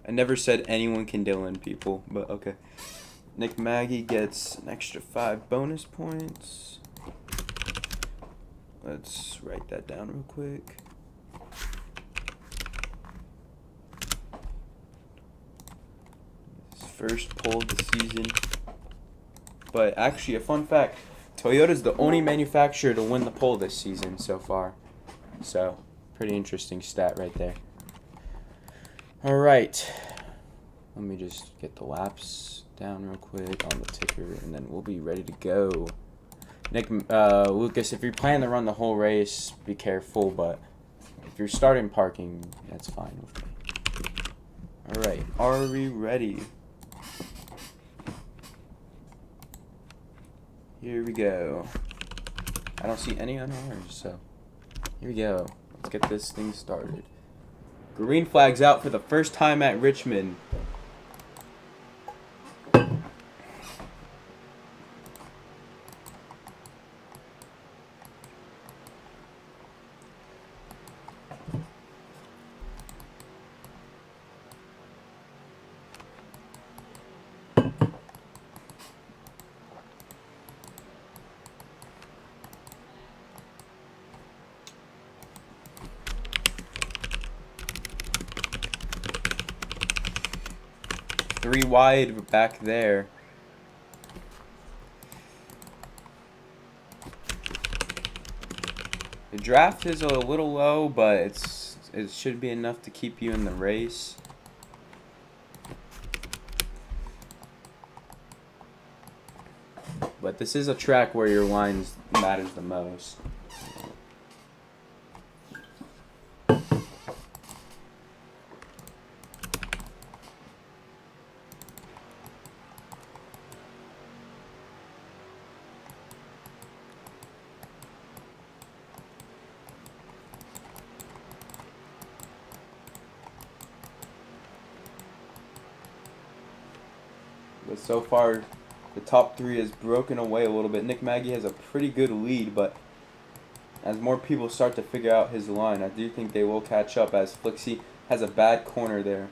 I never said anyone can Dylan people, but okay. Nick Maggie gets an extra 5 bonus points. Let's write that down real quick. His first pole of the season. But actually, a fun fact, Toyota's the only manufacturer to win the pole this season so far. So, pretty interesting stat right there. Alright. Let me just get the laps down real quick on the ticker, and then we'll be ready to go. Lucas, if you're planning to run the whole race, be careful, but if you're starting parking, that's fine with me. Alright, are we ready? Here we go. I don't see any on ours, so here we go. Let's get this thing started. Green flag's out for the first time at Richmond. Three wide back there. The draft is a little low, but it should be enough to keep you in the race. But this is a track where your lines matters the most. But so far, the top 3 has broken away a little bit. Nick Maggie has a pretty good lead, but as more people start to figure out his line, I do think they will catch up, as Flixie has a bad corner there.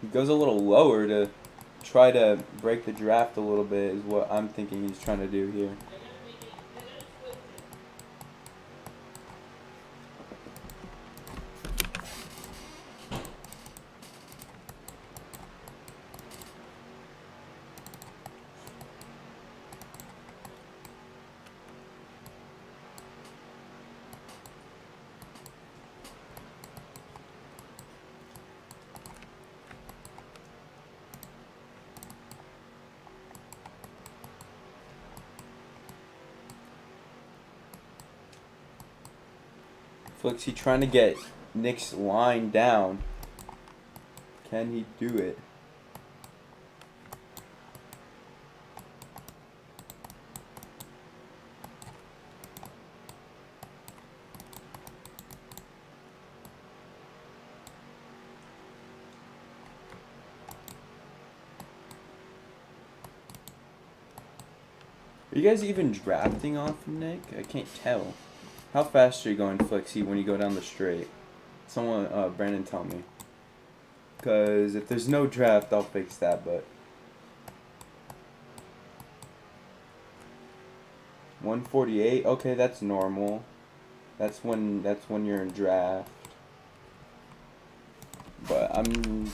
He goes a little lower to try to break the draft a little bit, is what I'm thinking he's trying to do here. Flixie trying to get Nick's line down. Can he do it? Are you guys even drafting off Nick? I can't tell. How fast are you going, Flixie, when you go down the straight? Someone, Brandon, tell me. Because if there's no draft, I'll fix that, but... 148? Okay, that's normal. That's when you're in draft. But, you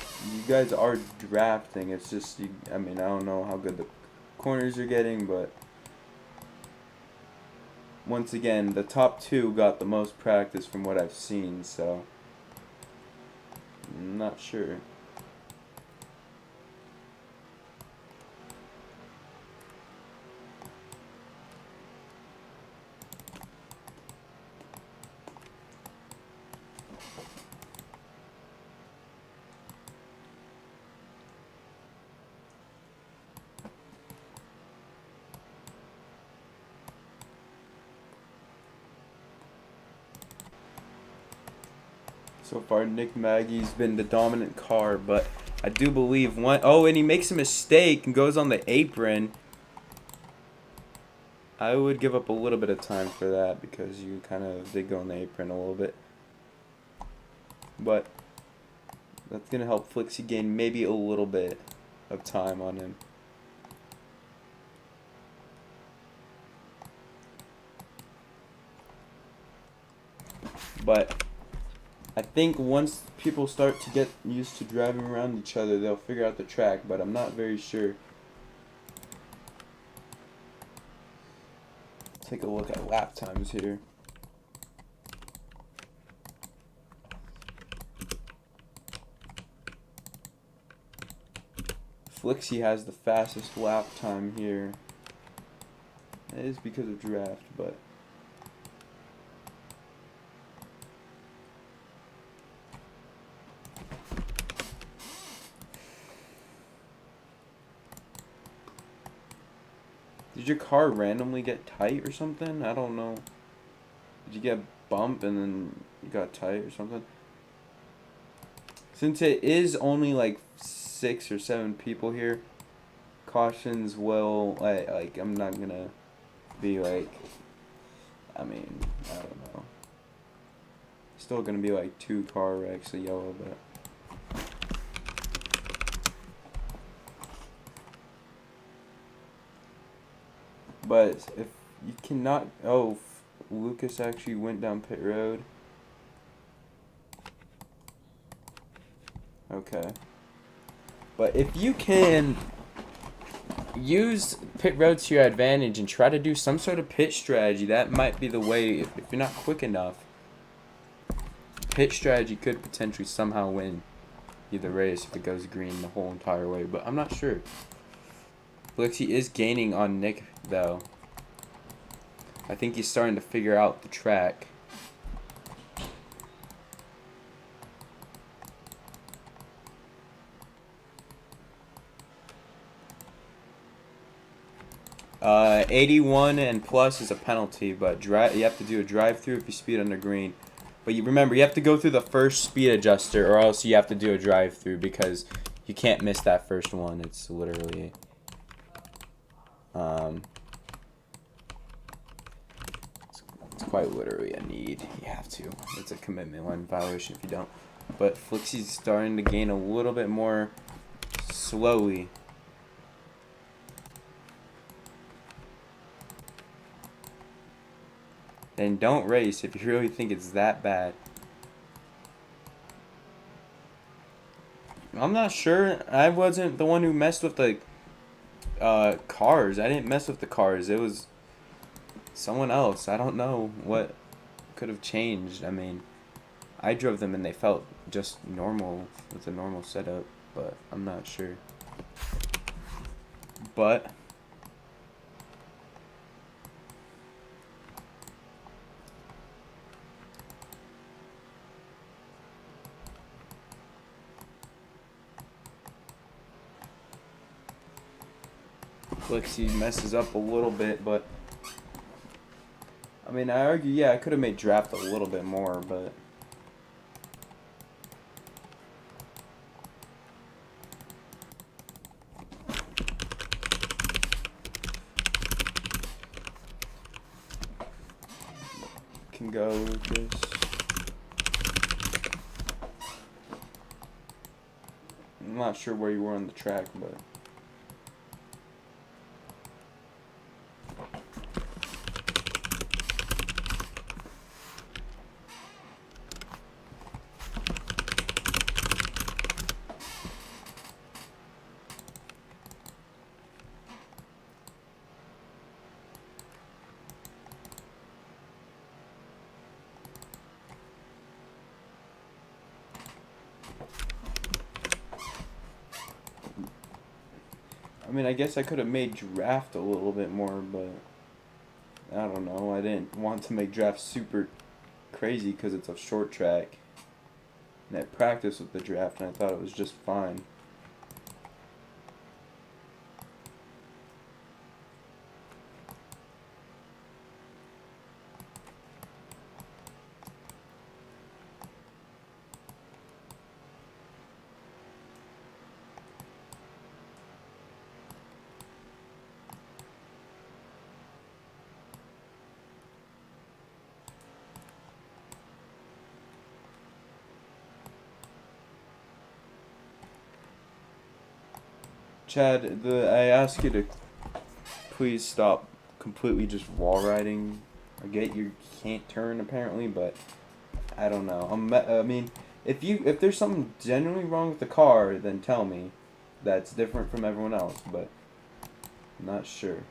guys are drafting. It's just, I mean, I don't know how good the corners you're getting, but... Once again, the top 2 got the most practice from what I've seen, so I'm not sure. So far, Nick Maggie's been the dominant car, but I do believe one... Oh, and he makes a mistake and goes on the apron. I would give up a little bit of time for that because you kind of did go on the apron a little bit. But That's gonna help Flixie gain maybe a little bit of time on him. But I think once people start to get used to driving around each other, they'll figure out the track, but I'm not very sure. Take a look at lap times here. Flixie has the fastest lap time here. It is because of draft, but did your car randomly get tight or something? I don't know. Did you get bumped and then you got tight or something? Since it is only like 6 or 7 people here, cautions will, like I'm not gonna be like, I mean, I don't know. Still gonna be like 2 car wrecks, a yellow, but if you cannot, oh, Lucas actually went down pit road. Okay. But if you can use pit road to your advantage and try to do some sort of pit strategy, that might be the way. If you're not quick enough, pit strategy could potentially somehow win either race if it goes green the whole entire way, but I'm not sure. Flixie is gaining on Nick, though. I think he's starting to figure out the track. Uh, 81 and plus is a penalty, but you have to do a drive-through if you speed under green. But remember, you have to go through the first speed adjuster, or else you have to do a drive-through, because you can't miss that first one. It's literally, it's quite literally a need. You have to. It's a commitment line violation if you don't. But Flixie's starting to gain a little bit more slowly. Then don't race if you really think it's that bad. I'm not sure. I wasn't the one who messed with the cars. I didn't mess with the cars. It was someone else. I don't know what could have changed. I mean, I drove them and they felt just normal with a normal setup, but I'm not sure. But Flixie messes up a little bit, but I mean, I argue, yeah, I could have made draft a little bit more, but can go with this. I'm not sure where you were on the track, but I mean, I guess I could have made draft a little bit more, but I don't know. I didn't want to make draft super crazy because it's a short track. And I practiced with the draft, and I thought it was just fine. Chad, I ask you to please stop completely just wall riding. I get you can't turn apparently, but I don't know. I mean, if there's something genuinely wrong with the car, then tell me. That's different from everyone else, but I'm not sure.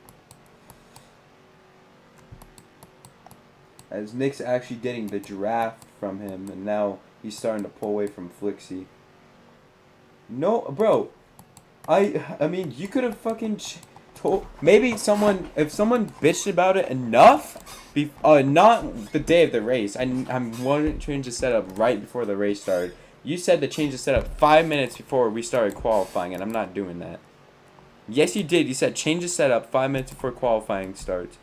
As Nick's actually getting the draft from him, and now he's starting to pull away from Flixie. No, bro. I mean, you could have fucking told. Maybe if someone bitched about it enough, not the day of the race. I'm wanting to change the setup right before the race started. You said to change the setup 5 minutes before we started qualifying, and I'm not doing that. Yes, you did. You said change the setup 5 minutes before qualifying starts.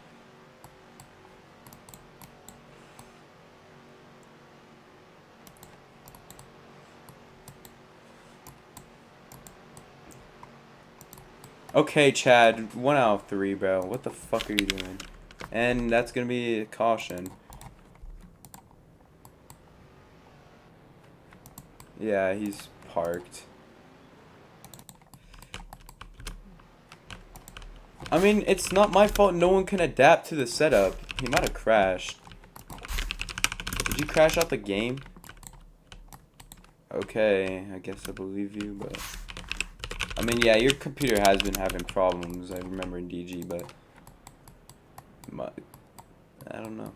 Okay, Chad, 1 out of 3, bro. What the fuck are you doing? And that's gonna be a caution. Yeah, he's parked. I mean, it's not my fault no one can adapt to the setup. He might have crashed. Did you crash out the game? Okay, I guess I believe you, but... I mean, yeah, your computer has been having problems, I remember in DG, but... I don't know.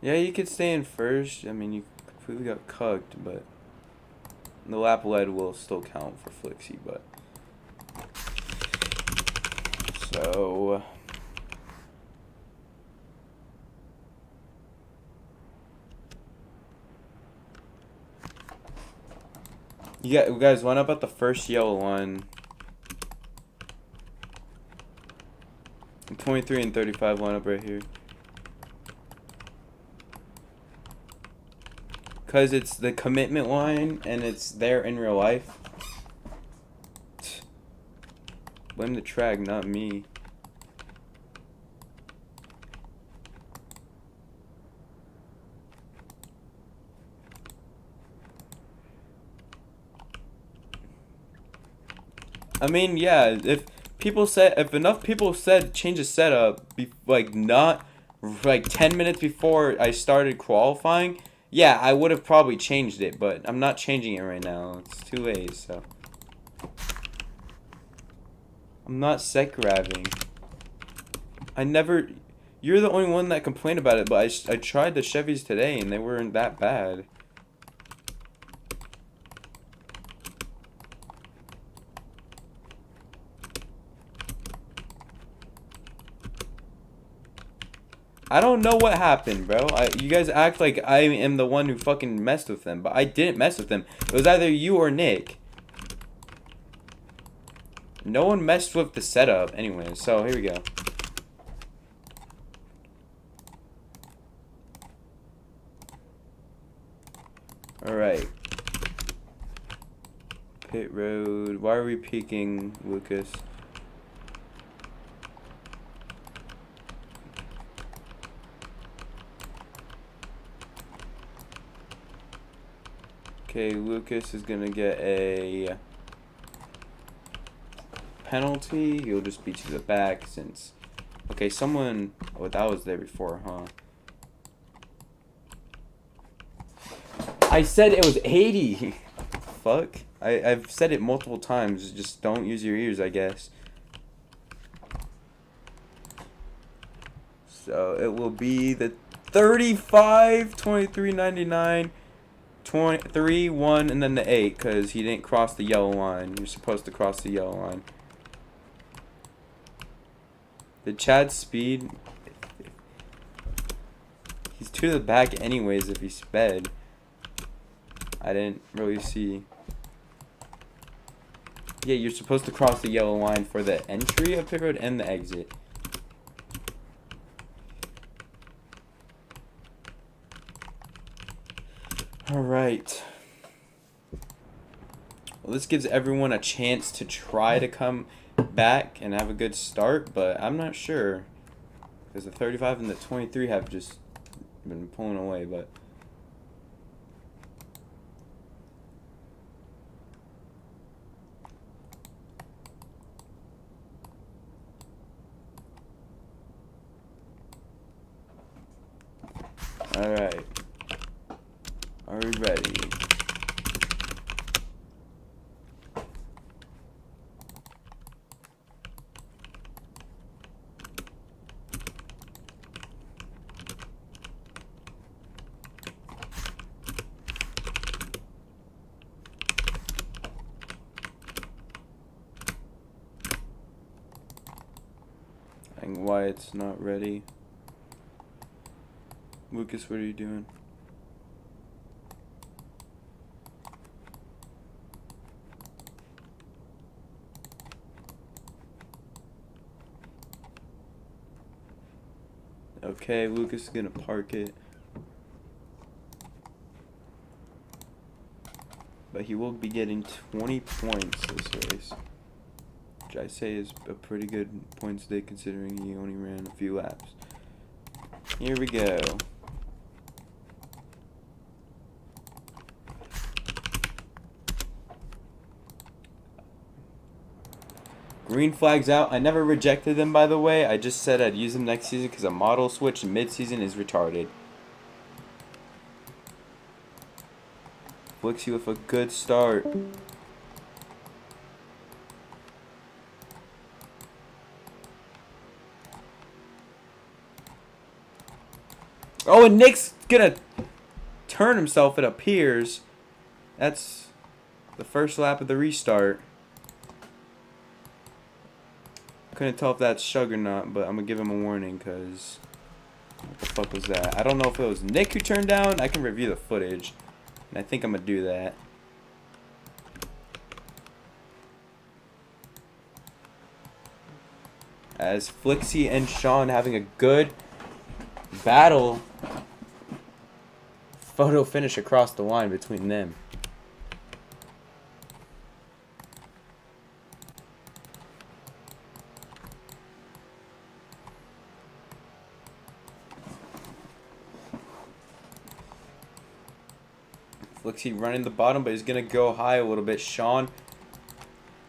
Yeah, you could stay in first. I mean, you completely got cucked, but... The lap lead will still count for Flixie, but... So... You guys, line up at the first yellow line. 23 and 35 line up right here. Because it's the commitment line, and it's there in real life. Blame the track, not me. I mean, yeah, if enough people said change the setup, not, 10 minutes before I started qualifying, yeah, I would have probably changed it, but I'm not changing it right now. It's too late, so. I'm not sec-grabbing. You're the only one that complained about it, but I tried the Chevys today, and they weren't that bad. I don't know what happened, bro. You guys act like I am the one who fucking messed with them, but I didn't mess with them. It was either you or Nick. No one messed with the setup anyway, so here we go. Alright. Pit road. Why are we peeking, Lucas? Okay, Lucas is gonna get a penalty. He'll just be to the back since... Okay, someone... Oh, that was there before, huh? I said it was 80! Fuck. I've said it multiple times. Just don't use your ears, I guess. So, it will be the 35, 23.99... 3, 1, and then the 8, because he didn't cross the yellow line. You're supposed to cross the yellow line. Did Chad speed? He's to the back anyways if he sped. I didn't really see. Yeah, you're supposed to cross the yellow line for the entry of pit road and the exit. Alright. Well, this gives everyone a chance to try to come back and have a good start, but I'm not sure. Because the 35 and the 23 have just been pulling away, but... And why it's not ready. Lucas, what are you doing? Okay, Lucas is gonna park it. But he will be getting 20 points this race. Which I say is a pretty good points day considering he only ran a few laps. Here we go. Green flags out. I never rejected them, by the way. I just said I'd use them next season because a model switch mid-season is retarded. Flixie with a good start. Oh, and Nick's gonna turn himself, it appears. That's the first lap of the restart. Couldn't tell if that's Shug or not, but I'm gonna give him a warning because what the fuck was that? I don't know if it was Nick who turned down. I can review the footage, and I think I'm gonna do that. As Flixie and Sean having a good battle. Photo finish across the line between them. Flixie running the bottom, but he's going to go high a little bit. Sean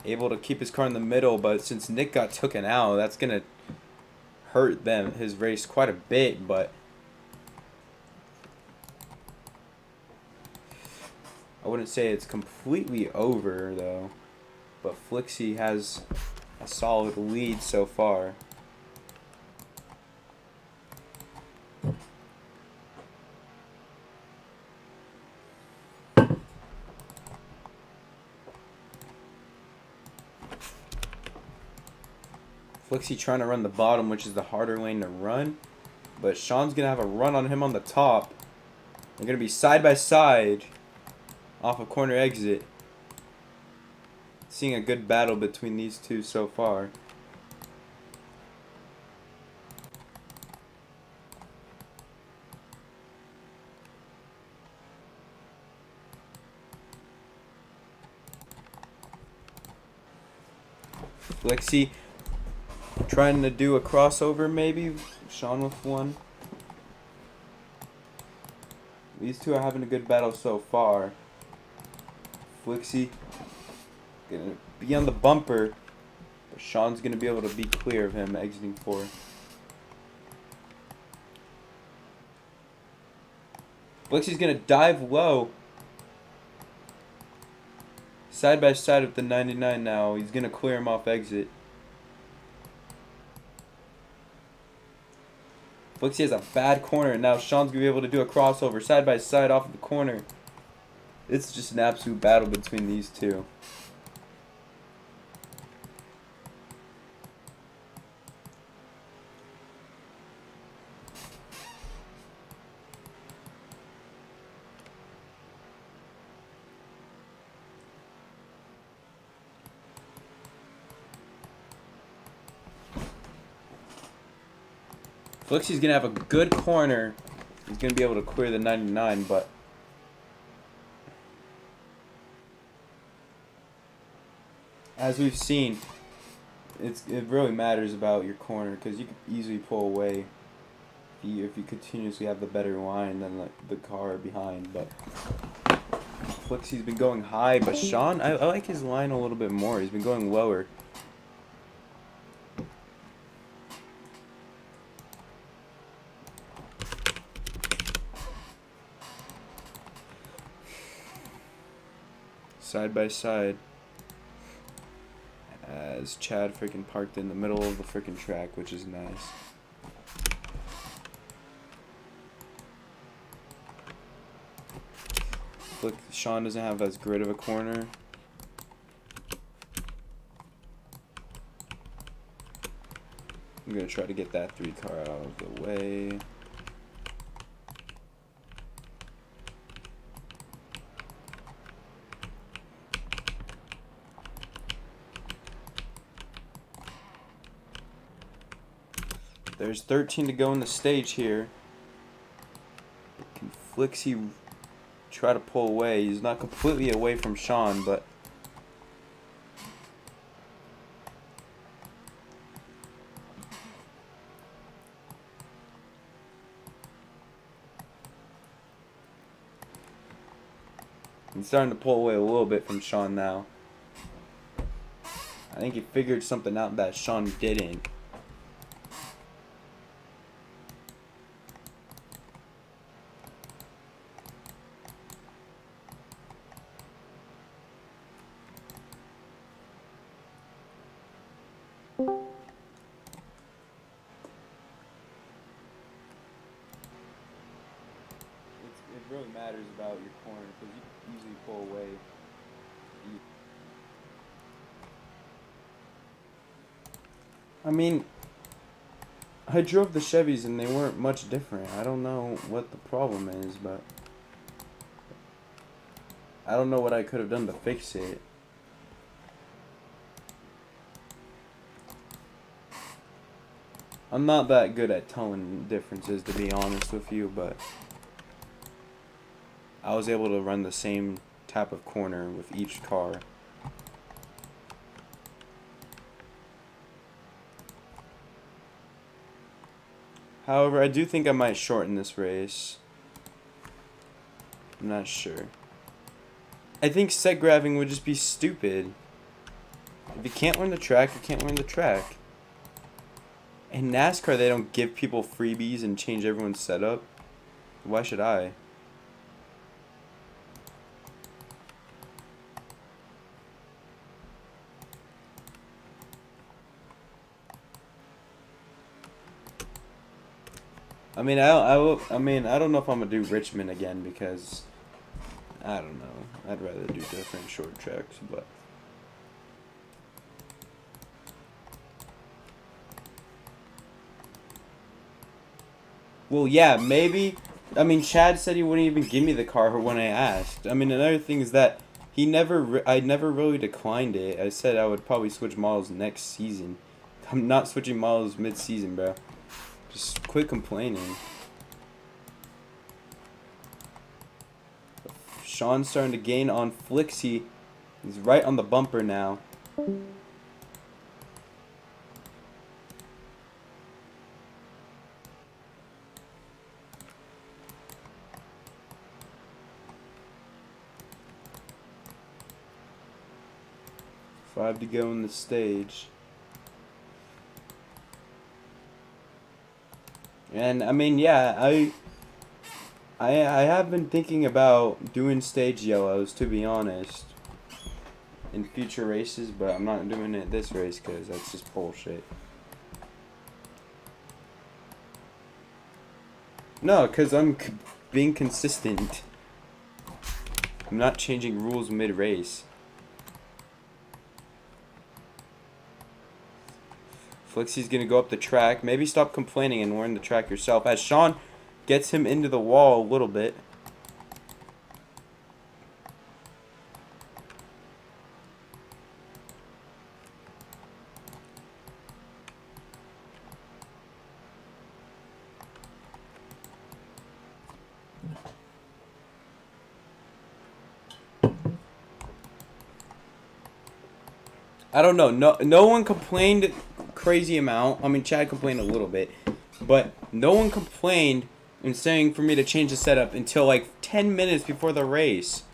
able to keep his car in the middle, but since Nick got taken out, that's going to hurt his race quite a bit, but I wouldn't say it's completely over, though. But Flixie has a solid lead so far. Flixie trying to run the bottom, which is the harder lane to run. But Sean's going to have a run on him on the top. They're going to be side by side off a corner exit. Seeing a good battle between these two so far. Flixie trying to do a crossover maybe. Sean with one. These two are having a good battle so far. Flixie gonna be on the bumper, but Sean's gonna be able to be clear of him exiting 4. Flixie's gonna dive low. Side by side with the 99 now. He's gonna clear him off exit. Flixie has a bad corner, and now Sean's gonna be able to do a crossover side by side off of the corner. It's just an absolute battle between these two. Flixie's gonna have a good corner. He's gonna be able to clear the 99, but as we've seen, it really matters about your corner because you can easily pull away if you continuously have the better line than the car behind. But Flixie's been going high, but Sean, I like his line a little bit more. He's been going lower. Side by side. As Chad freaking parked in the middle of the freaking track, which is nice. Look, Sean doesn't have as great of a corner. I'm gonna try to get that 3 car out of the way. There's 13 to go in the stage here. Can Flixie try to pull away? He's not completely away from Sean, but he's starting to pull away a little bit from Sean now. I think he figured something out that Sean didn't. It really matters about your corner because you usually pull away. I mean, I drove the Chevys and they weren't much different. I don't know what the problem is, but I don't know what I could have done to fix it. I'm not that good at telling differences, to be honest with you, but I was able to run the same type of corner with each car. However, I do think I might shorten this race. I'm not sure. I think set grabbing would just be stupid. If you can't learn the track, you can't learn the track. In NASCAR, they don't give people freebies and change everyone's setup. Why should I? I mean, I don't know if I'm gonna do Richmond again because I don't know. I'd rather do different short tracks, but. Well, yeah, maybe. I mean, Chad said he wouldn't even give me the car when I asked. I mean, another thing is that I never really declined it. I said I would probably switch models next season. I'm not switching models mid-season, bro. Just quit complaining. Sean's starting to gain on Flixie. He's right on the bumper now. Five to go in the stage. And I mean, yeah, I have been thinking about doing stage yellows, to be honest, in future races, but I'm not doing it this race because that's just bullshit. No, because I'm being consistent. I'm not changing rules mid-race. Flixie's going to go up the track. Maybe stop complaining and learn the track yourself. As Sean gets him into the wall a little bit. I don't know. No one complained crazy amount. I mean, Chad complained a little bit, but no one complained in saying for me to change the setup until like 10 minutes before the race.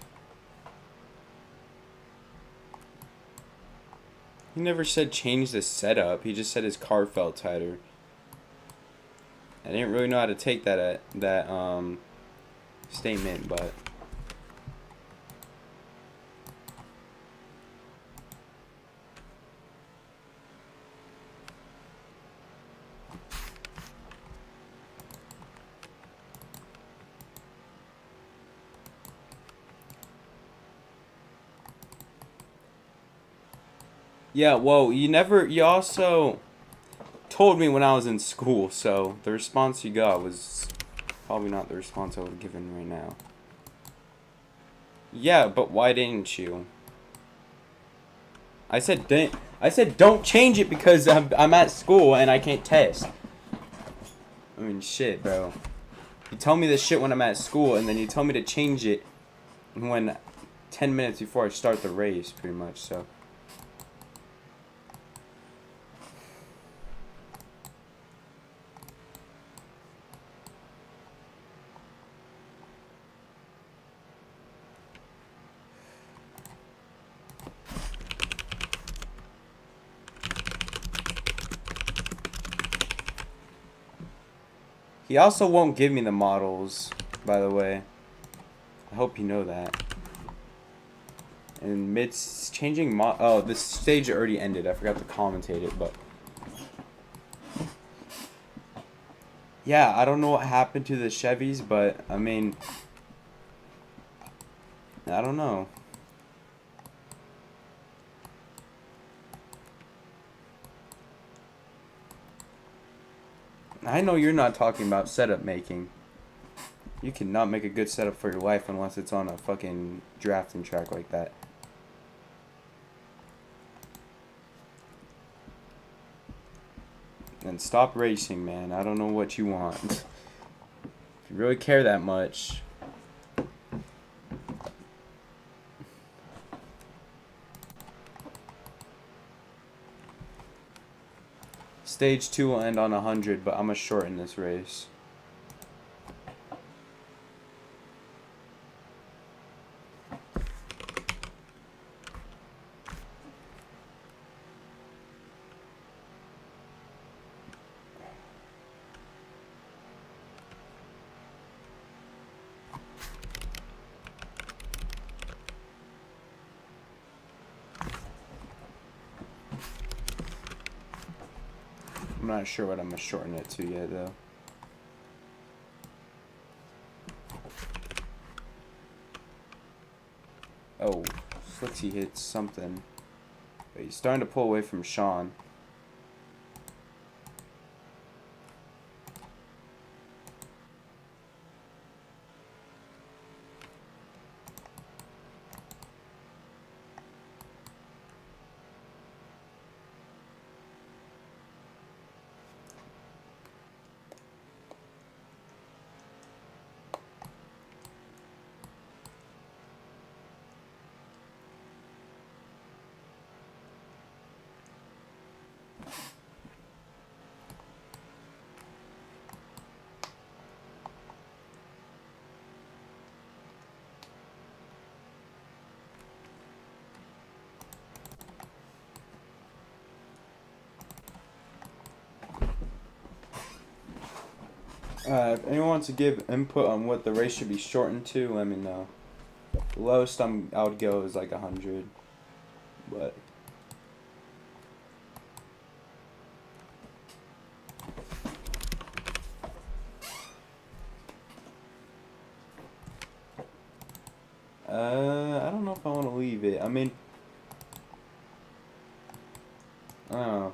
He never said change the setup. He just said his car felt tighter. I didn't really know how to take that statement, but. Yeah, well, you also told me when I was in school, so the response you got was probably not the response I would have given right now. Yeah, but why didn't you? I said don't change it because I'm at school and I can't test. I mean, shit, bro. You tell me this shit when I'm at school, and then you tell me to change it when 10 minutes before I start the race, pretty much, so. He also won't give me the models, by the way. I hope you know that. And changing oh, this stage already ended. I forgot to commentate it, but yeah, I don't know what happened to the Chevys, but I mean, I don't know. I know you're not talking about setup making. You cannot make a good setup for your life unless it's on a fucking drafting track like that. And stop racing, man. I don't know what you want. If you really care that much. Stage 2 will end on 100, but I'm gonna shorten this race. I'm not sure what I'm gonna shorten it to yet, though. Oh, Flixie hits something. But he's starting to pull away from Sean. If anyone wants to give input on what the race should be shortened to, let me know. The lowest I would go is like 100, but I don't know if I want to leave it. I mean, I don't know.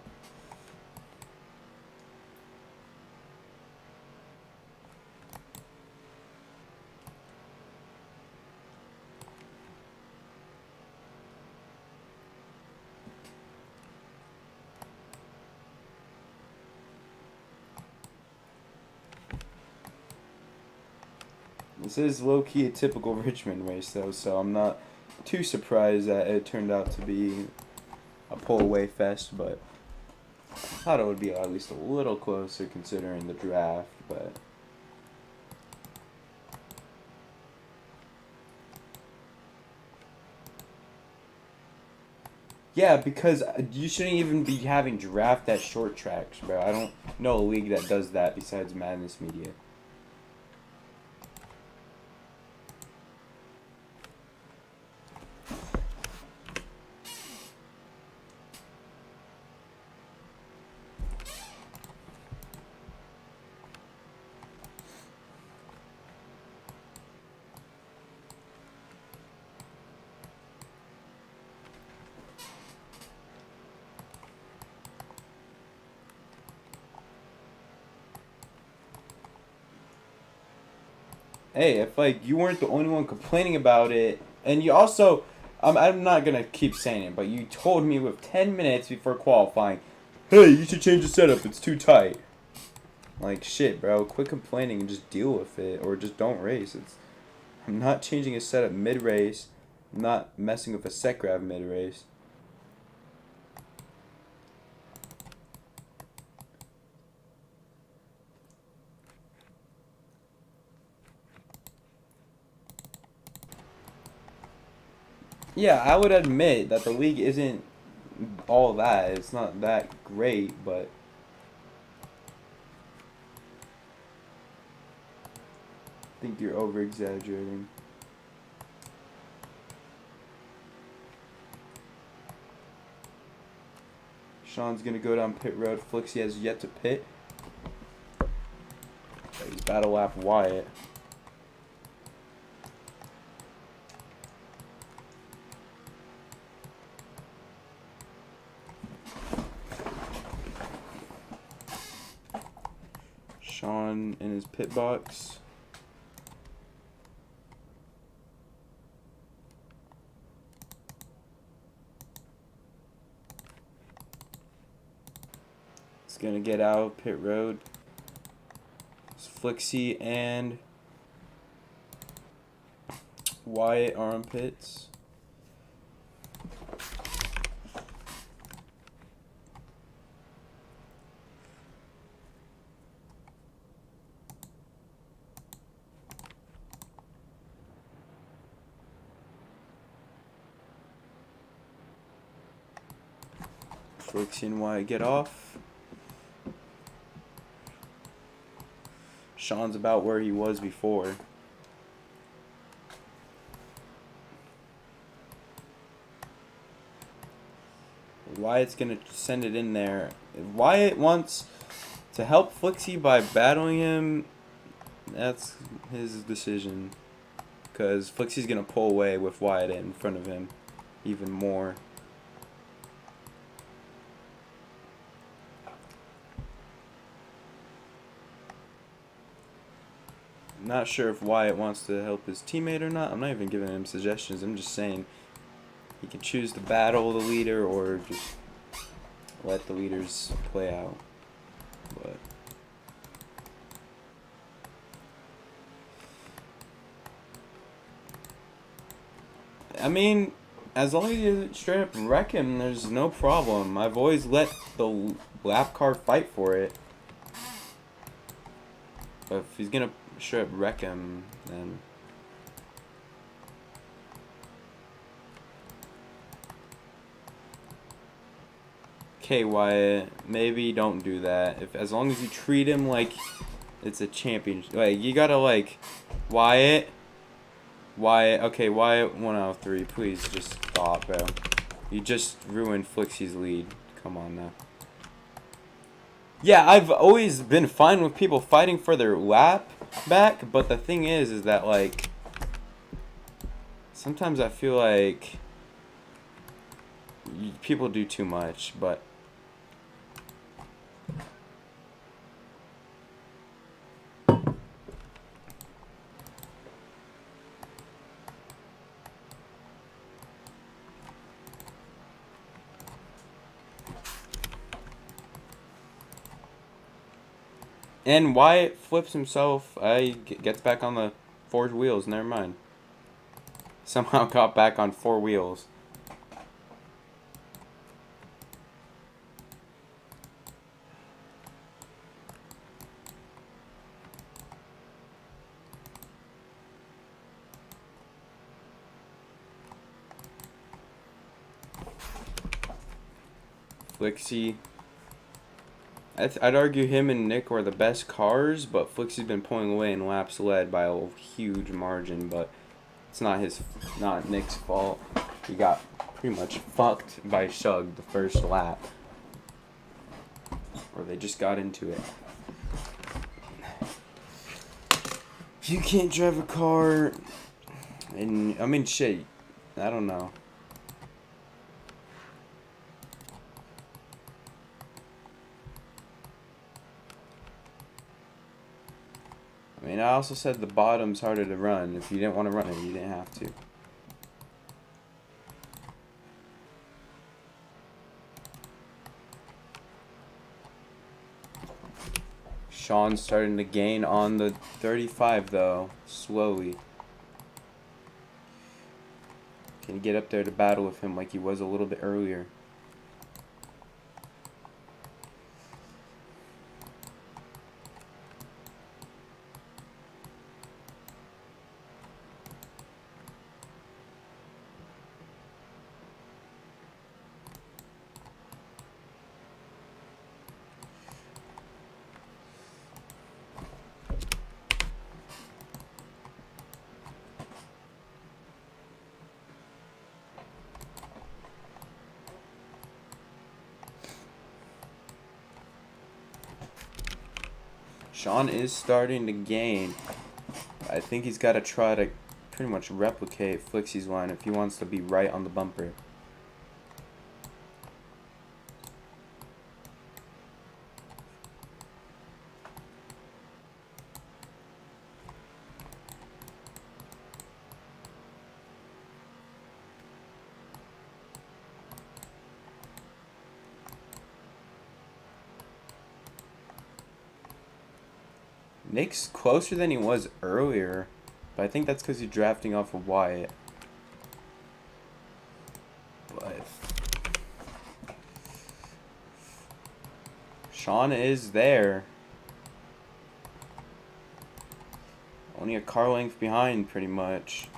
This is low-key a typical Richmond race, though, so I'm not too surprised that it turned out to be a pull-away fest, but I thought it would be at least a little closer considering the draft, but yeah, because you shouldn't even be having draft at short tracks, bro. I don't know a league that does that besides Madness Media. hey, if like you weren't the only one complaining about it, and you also, I'm not gonna keep saying it, but you told me with 10 minutes before qualifying, hey, you should change the setup. It's too tight. Like shit, bro. Quit complaining and just deal with it, or just don't race. I'm not changing a setup mid race. I'm not messing with a set grab mid race. Yeah, I would admit that the league isn't all that. It's not that great, but I think you're over exaggerating. Sean's gonna go down pit road. Flixie has yet to pit. He's battle lap Wyatt. Sean in his pit box. He's gonna get out pit road. It's Flixie and Wyatt are on pits. Flixie and Wyatt get off. Sean's about where he was before. Wyatt's gonna send it in there. If Wyatt wants to help Flixie by battling him, that's his decision. Because Flixie's gonna pull away with Wyatt in front of him even more. Not sure if Wyatt wants to help his teammate or not. I'm not even giving him suggestions. I'm just saying he can choose to battle the leader or just let the leaders play out. But I mean, as long as you straight up wreck him, there's no problem. I've always let the lap car fight for it. But if he's gonna straight up wreck him, then okay, Wyatt, maybe don't do that. If as long as you treat him like it's a championship, like you gotta like Wyatt. Okay, Wyatt 1 out of 3. Please just stop, bro. You just ruined Flixie's lead. Come on now. Yeah, I've always been fine with people fighting for their lap back, but the thing is that like sometimes I feel like people do too much, but and Wyatt flips himself. Gets back on the 4 wheels. Never mind. Somehow got back on 4 wheels. Flixie. I'd argue him and Nick are the best cars, but Flixie's been pulling away in laps led by a huge margin. But it's not Nick's fault. He got pretty much fucked by Shug the first lap, or they just got into it. You can't drive a car, and I mean shit. I don't know. I mean, I also said the bottom's harder to run. If you didn't want to run it, you didn't have to. Sean's starting to gain on the 35 though, slowly. Can you get up there to battle with him like he was a little bit earlier? Sean is starting to gain. I think he's got to try to pretty much replicate Flixie's line if he wants to be right on the bumper. Nick's closer than he was earlier, but I think that's because he's drafting off of Wyatt. But Sean is there. Only a car length behind, pretty much.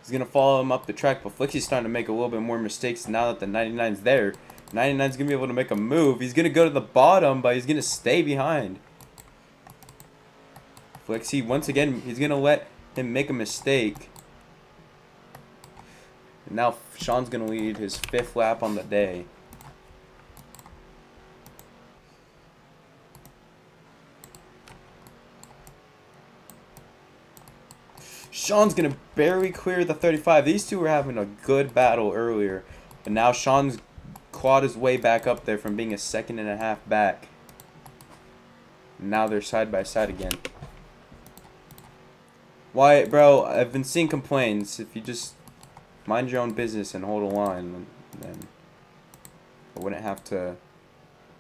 He's going to follow him up the track, but Flixie's starting to make a little bit more mistakes now that the 99's there. 99's going to be able to make a move. He's going to go to the bottom, but he's going to stay behind. Flixie, once again, he's going to let him make a mistake. And now Sean's going to lead his 5th lap on the day. Sean's going to barely clear the 35. These two were having a good battle earlier. But now Sean's clawed his way back up there from being a 2.5 back. Now they're side by side again. Wyatt, bro, I've been seeing complaints. If you just mind your own business and hold a line, then I wouldn't have to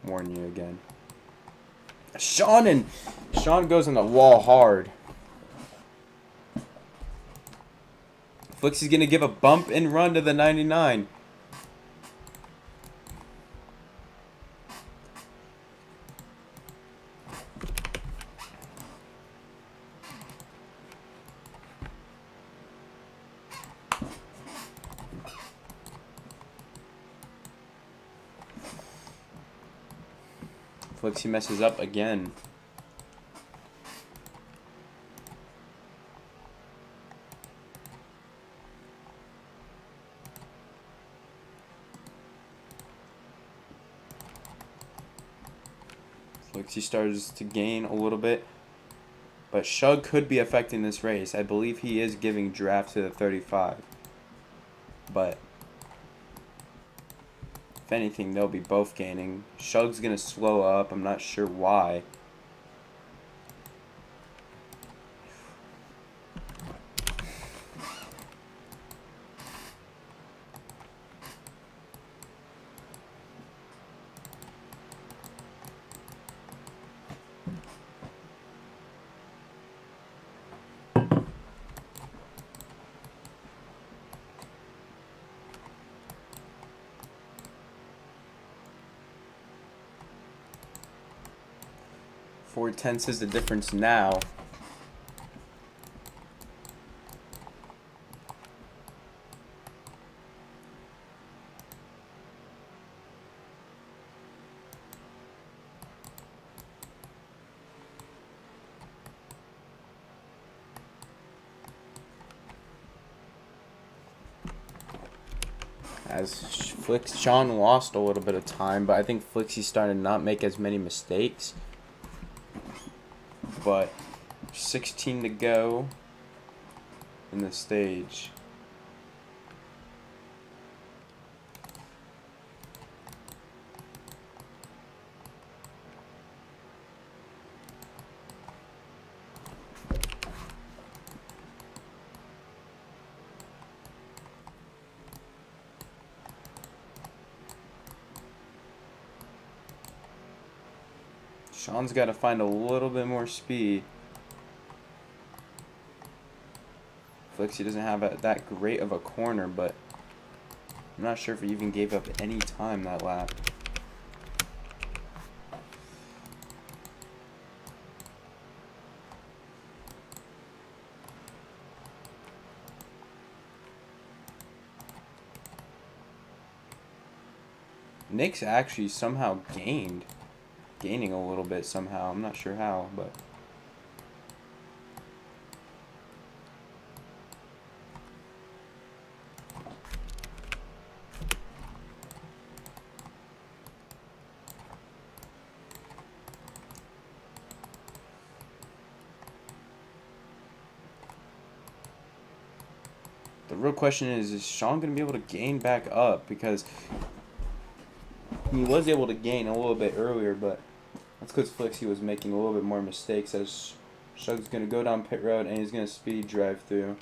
warn you again. Sean goes in the wall hard. Flixie's going to give a bump and run to the 99. Flixie messes up again. Flixie starts to gain a little bit. But Shug could be affecting this race. I believe he is giving draft to the 35. But if anything, they'll be both gaining. Shug's going to slow up. I'm not sure why. Four-tenths is the difference now. As Sean lost a little bit of time, but I think Flixie's starting to not make as many mistakes. But 16 to go in the stage. Sean's got to find a little bit more speed. Flixie doesn't have that great of a corner, but I'm not sure if he even gave up any time that lap. Nick's actually somehow gaining a little bit somehow. I'm not sure how, but the real question is Sean going to be able to gain back up? Because he was able to gain a little bit earlier, but that's because Flixie was making a little bit more mistakes. As Shug's going to go down pit road and he's going to speed drive through.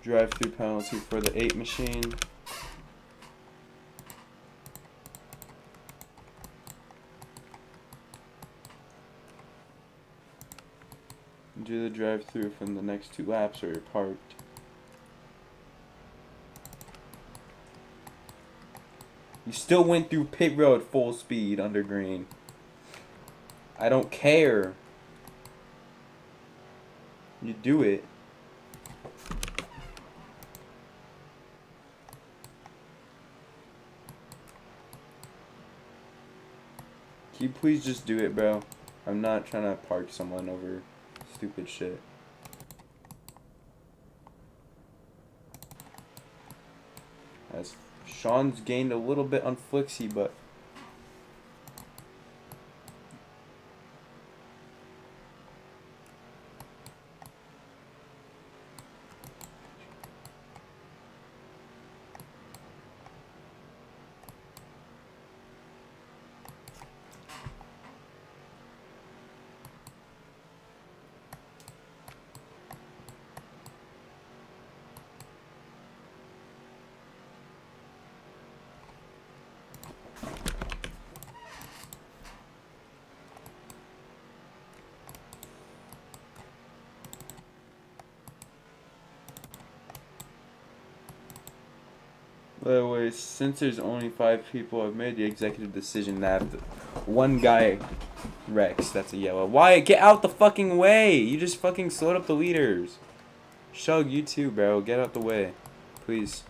Drive through penalty for the 8 machine. Do the drive through from the next 2 laps or you're parked. You still went through pit road full speed under green. I don't care. You do it. Can you please just do it, bro? I'm not trying to park someone over stupid shit. As Sean's gained a little bit on Flixie, but by the way, since there's only 5 people, I've made the executive decision that if one guy wrecks, that's a yellow. Wyatt, get out the fucking way! You just fucking slowed up the leaders. Shug, you too, bro. Get out the way. Please.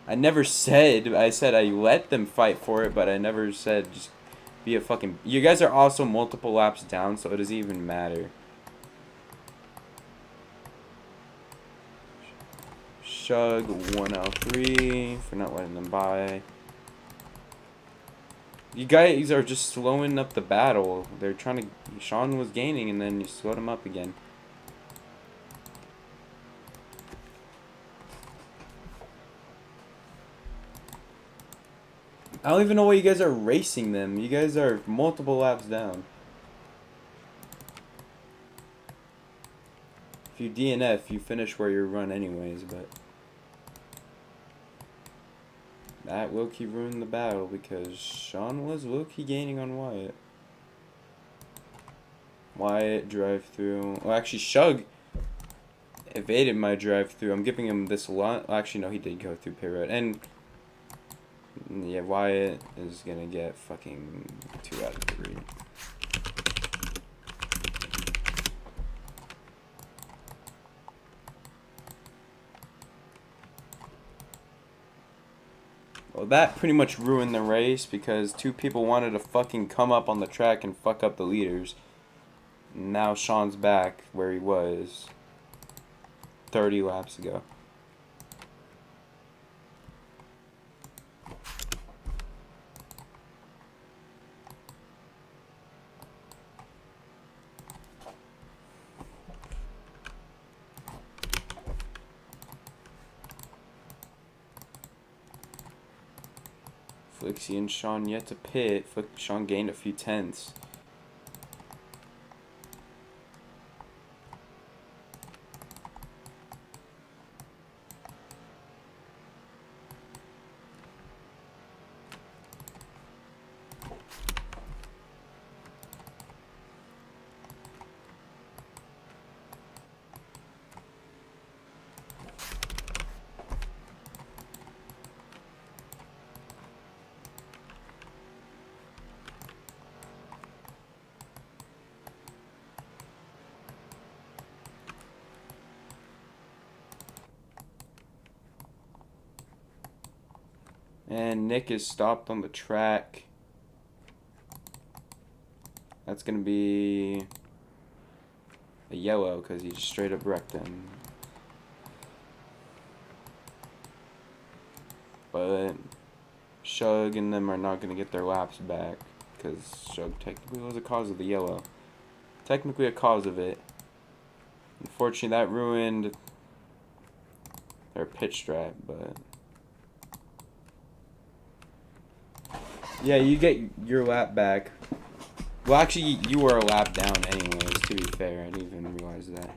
I never said, I said I let them fight for it, but I never said just be a fucking... You guys are also multiple laps down, so it doesn't even matter. Shug 1L3 for not letting them by. You guys are just slowing up the battle. They're trying to... Sean was gaining and then you slowed him up again. I don't even know why you guys are racing them. You guys are multiple laps down. If you DNF, you finish where you run anyways, but... That low-key ruined the battle because Sean was low-key gaining on Wyatt. Wyatt drive-through. Well, actually, Shug evaded my drive-through. I'm giving him this lot. Actually, no, he did go through pit road. And, yeah, Wyatt is going to get fucking 2 out of 3. Well, that pretty much ruined the race because 2 people wanted to fucking come up on the track and fuck up the leaders. Now Sean's back where he was 30 laps ago. Flixie and Sean yet to pit. Sean gained a few tenths. And Nick is stopped on the track. That's going to be a yellow because he just straight up wrecked him. But Shug and them are not going to get their laps back because Shug technically was the cause of the yellow. Technically a cause of it. Unfortunately, that ruined their pit strat, but... Yeah, you get your lap back. Well, actually, you were a lap down anyways, to be fair. I didn't even realize that.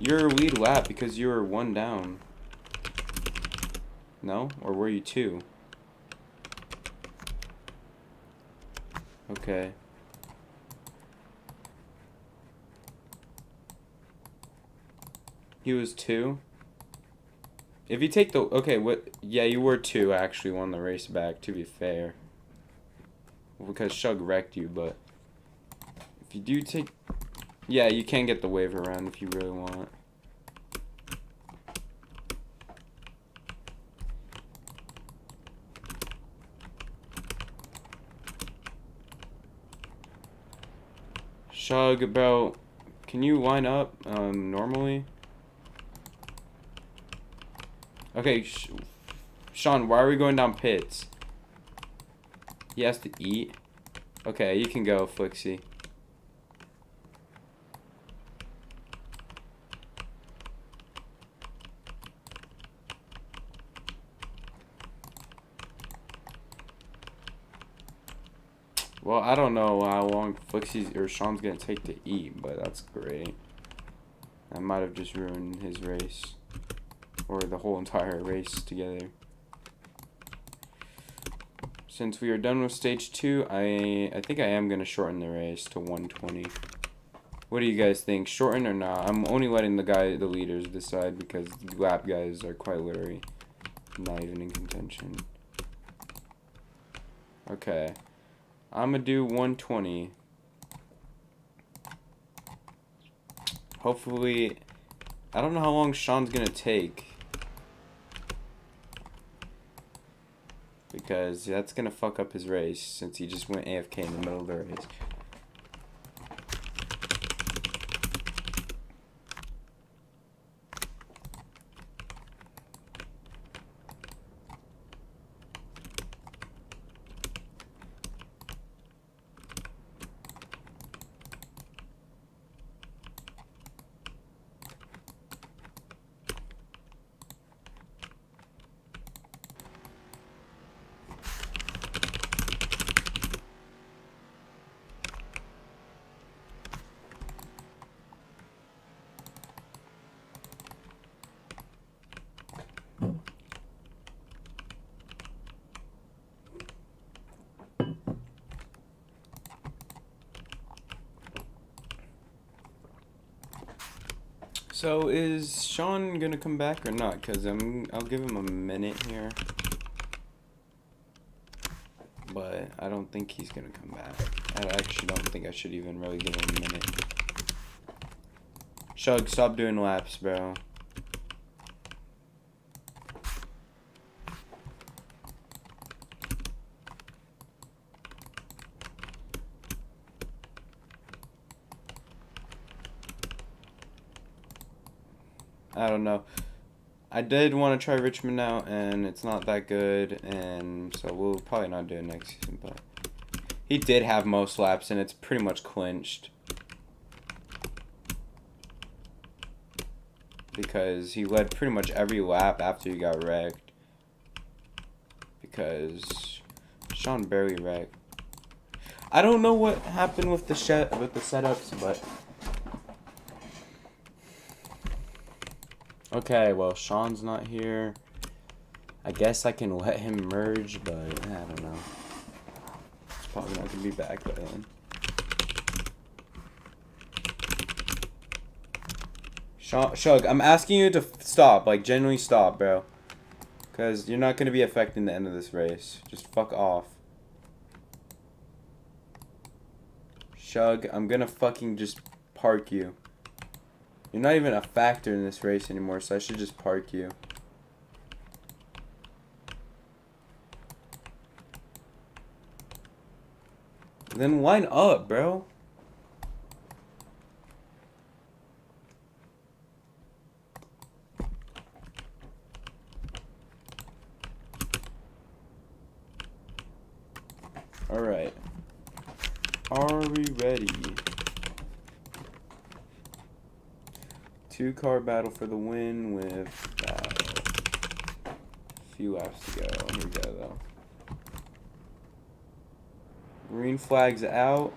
You're lead lap because you were 1 down. No? Or were you 2? Okay. He was 2? If you take the... Okay, what... Yeah, you were 2, actually, won the race back, to be fair. Well, because Shug wrecked you, but... If you do take... Yeah, you can get the wave around if you really want. Shug, bro, can you line up normally? Okay, Sean, why are we going down pits? He has to eat? Okay, you can go, Flixie. Well, I don't know how long Flixie's or Sean's gonna take to eat, but that's great. I might have just ruined his race. Or the whole entire race together. Since we are done with stage 2, I think I am gonna shorten the race to 120. What do you guys think? Shorten or not? I'm only letting the leaders decide because the lap guys are quite literally not even in contention. Okay. I'm gonna do 120. Hopefully, I don't know how long Sean's gonna take. Because that's gonna fuck up his race since he just went AFK in the middle of the race. So is Sean gonna come back or not? Cause I'll give him a minute here, but I don't think he's gonna come back. I actually don't think I should even really give him a minute. Shug, stop doing laps, bro. I don't know. I did want to try Richmond out, and it's not that good, and so we'll probably not do it next season, but he did have most laps, and it's pretty much clinched. Because he led pretty much every lap after he got wrecked. Because Sean barely wrecked. I don't know what happened with the setups, but... Okay, well, Sean's not here. I guess I can let him merge, but I don't know. It's probably not going to be back by then. Shug, I'm asking you to stop. Like, genuinely stop, bro. Because you're not going to be affecting the end of this race. Just fuck off. Shug, I'm going to fucking just park you. You're not even a factor in this race anymore, so I should just park you. Then line up, bro. Alright. Are we ready? 2-car battle for the win with a few laps to go. Here we go, though. Green flag's out.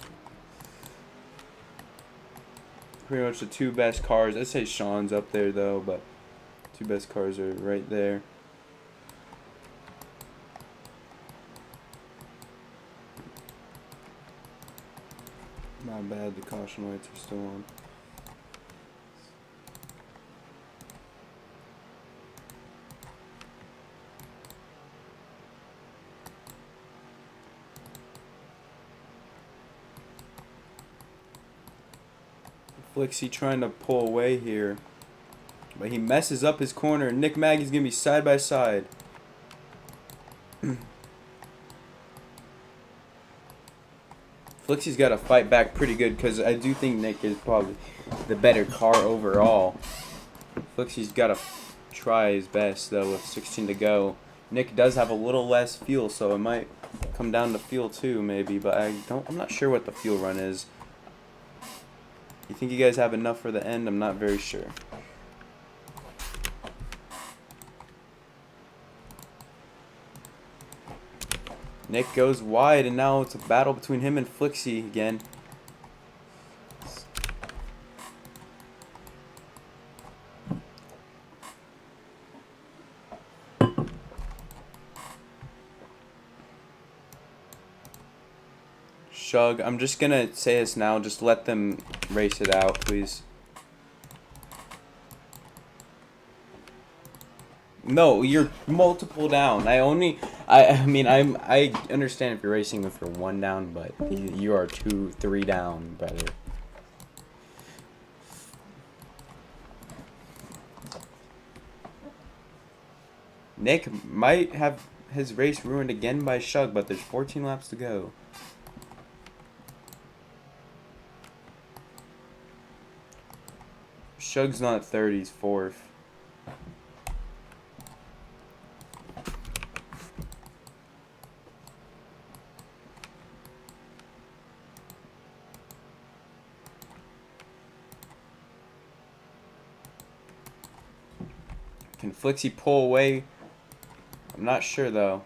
Pretty much the 2 best cars. I'd say Sean's up there, though, but 2 best cars are right there. Not bad, the caution lights are still on. Flixie trying to pull away here, but he messes up his corner. Nick Maggie's gonna be side by side. Flixie's got to fight back pretty good because I do think Nick is probably the better car overall. Flixie's got to try his best though with 16 to go. Nick does have a little less fuel, so it might come down to fuel too, maybe. But I'm not sure what the fuel run is. You think you guys have enough for the end? I'm not very sure. Nick goes wide, and now it's a battle between him and Flixie again. Shug, I'm just gonna say this now, just let them race it out, please. No, you're multiple down. I mean, I understand if you're racing if you're 1 down, but you are 2, 3 down, brother. Nick might have his race ruined again by Shug, but there's 14 laps to go. Shug's not 3rd, he's 4th. Can Flixie pull away? I'm not sure though.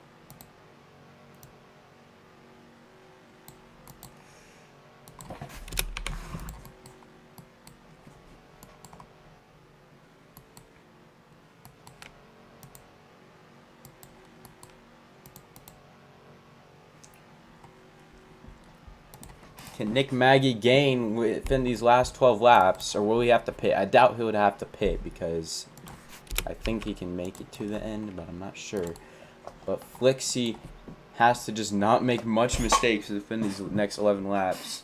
Can Nick Maggie gain within these last 12 laps, or will he have to pit? I doubt he would have to pit because I think he can make it to the end, but I'm not sure. But Flixie has to just not make much mistakes within these next 11 laps.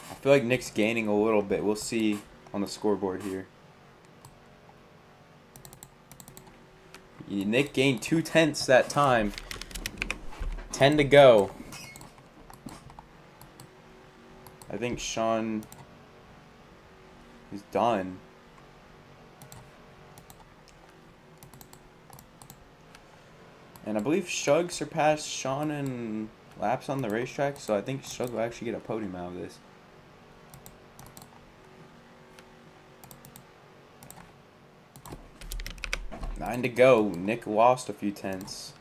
I feel like Nick's gaining a little bit. We'll see on the scoreboard here. Nick gained 2/10 that time. 10 to go. I think Sean is done. And I believe Shug surpassed Sean in laps on the racetrack, so I think Shug will actually get a podium out of this. Nine to go. Nick lost a few tenths.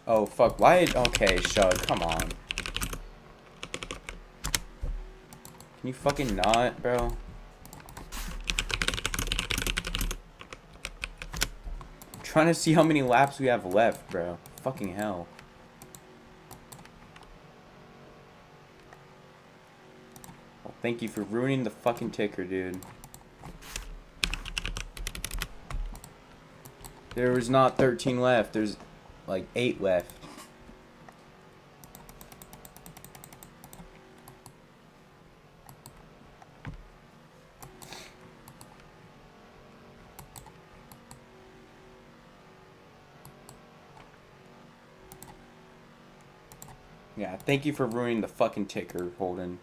Oh, fuck. Why? Okay, Shug, come on. Can you fucking not, bro? I'm trying to see how many laps we have left, bro. Fucking hell. Well, thank you for ruining the fucking ticker, dude. There was not 13 left. There's like 8 left. Yeah, thank you for ruining the fucking ticker, Holden.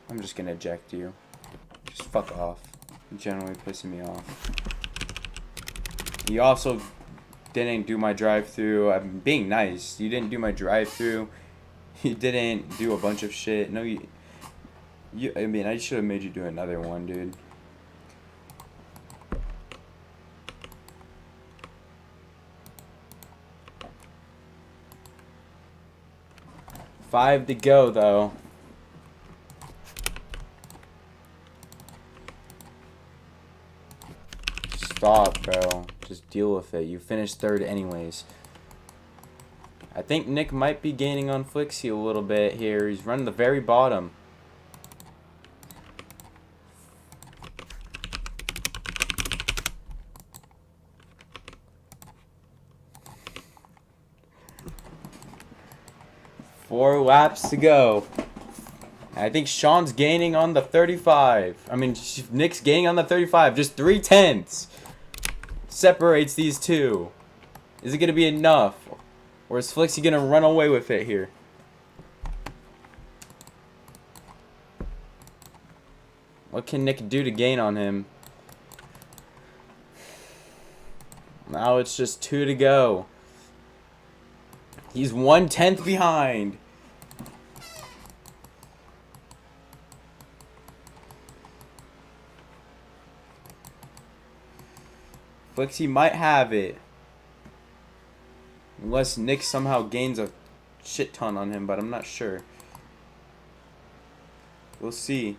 I'm just gonna eject you. Just fuck off. You're generally pissing me off. You also didn't do my drive-through. I'm being nice. You didn't do my drive-through. You didn't do a bunch of shit. No, you I mean, I should have made you do another one, dude. Five to go, though. Stop, bro. Just deal with it. You finished third anyways. I think Nick might be gaining on Flixie a little bit here. He's running the very bottom. Four laps to go. I think Sean's gaining on the 35. I mean, Nick's gaining on the 35. Just 3/10 separates these two. Is it going to be enough? Or is Flixie going to run away with it here? What can Nick do to gain on him? Now it's just 2 to go. He's 1/10 behind. Flixie might have it. Unless Nick somehow gains a shit ton on him, but I'm not sure. We'll see.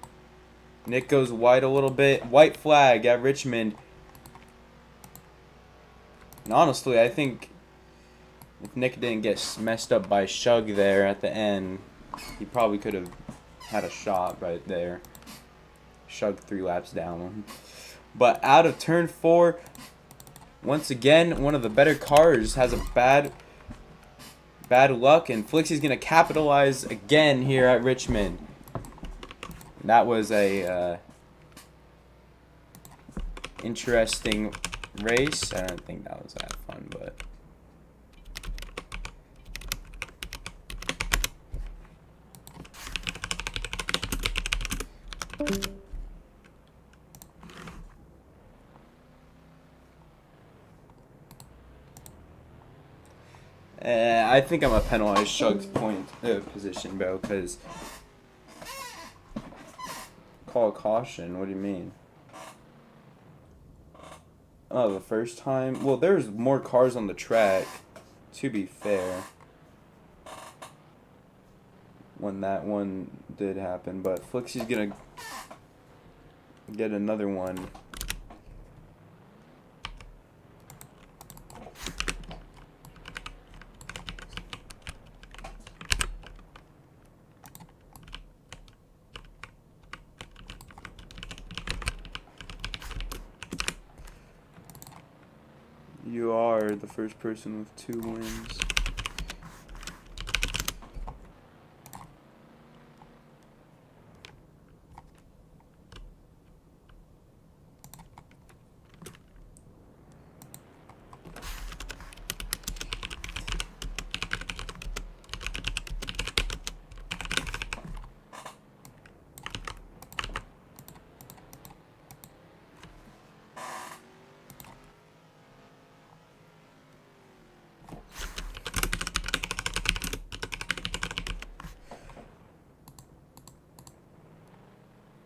Nick goes wide a little bit. White flag at Richmond. And honestly, I think if Nick didn't get messed up by Shug there at the end, he probably could have had a shot right there. Shug 3 laps down. But out of turn 4, once again, one of the better cars has a bad luck, and Flixie's going to capitalize again here at Richmond. That was a interesting race. I don't think that was that fun, but... I think I'm a penalized Shug's point position, bro, because... Call a caution? What do you mean? Oh, the first time? Well, there's more cars on the track, to be fair. When that one did happen, but Flixie's gonna get another one. You are the first person with 2 wins.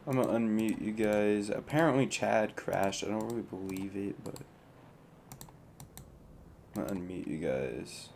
I'm gonna unmute you guys. Apparently Chad crashed. I don't really believe it, but I'm unmute you guys.